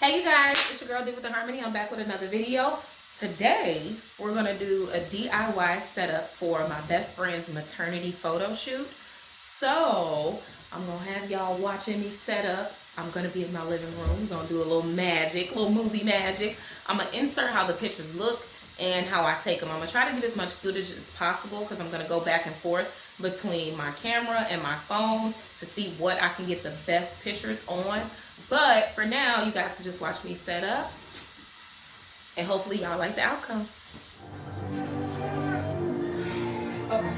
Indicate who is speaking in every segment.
Speaker 1: Hey you guys, it's your girl D with the Harmony. I'm back with another video. Today, we're gonna do a DIY setup for my best friend's maternity photo shoot. So, I'm gonna have y'all watching me set up. I'm gonna be in my living room. We're gonna do a little magic, little movie magic. I'm gonna insert how the pictures look and how I take them. I'm gonna try to get as much footage as possible because I'm gonna go back and forth between my camera and my phone to see what I can get the best pictures on. But for now, you guys can just watch me set up and hopefully y'all like the outcome. Okay.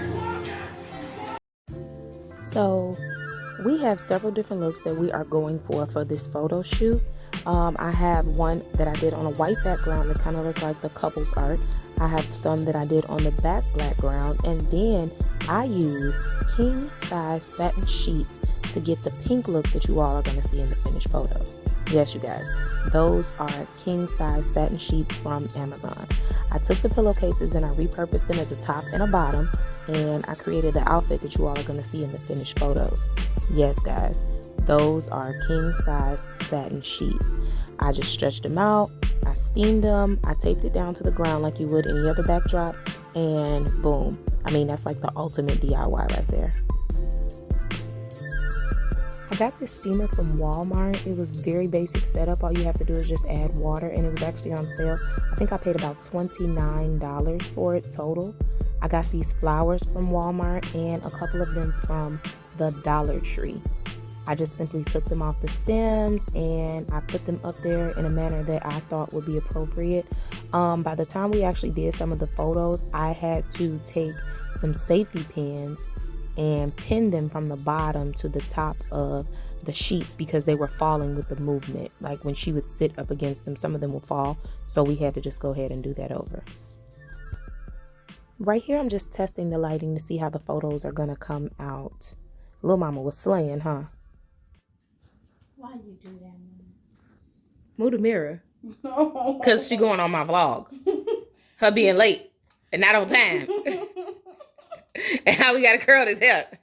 Speaker 2: So we have several different looks that we are going for this photo shoot. I have one that I did on a white background that kind of looks like the couple's art. I have some that I did on the background, and then I used king size satin sheets to get the pink look that you all are going to see in the finished photos. Yes, you guys, those are king size satin sheets from Amazon. I took the pillowcases and I repurposed them as a top and a bottom, and I created the outfit that you all are going to see in the finished photos. Yes, guys, those are king size satin sheets. I just stretched them out, I steamed them, I taped it down to the ground like you would any other backdrop, and boom. I mean, that's like the ultimate DIY right there. I got this steamer from Walmart. It was very basic setup. All you have to do is just add water, and it was actually on sale. I think I paid about $29 for it total. I got these flowers from Walmart and a couple of them from the Dollar Tree. I just simply took them off the stems and I put them up there in a manner that I thought would be appropriate. By the time we actually did some of the photos, I had to take some safety pins and pin them from the bottom to the top of the sheets because they were falling with the movement. Like when she would sit up against them, some of them would fall. So we had to just go ahead and do that over. Right here, I'm just testing the lighting to see how the photos are gonna come out. Lil Mama was slaying, huh?
Speaker 3: Why you do that, Mama?
Speaker 2: Move the mirror. Cause she going on my vlog. Her being late and not on time. And how we gotta curl this hair.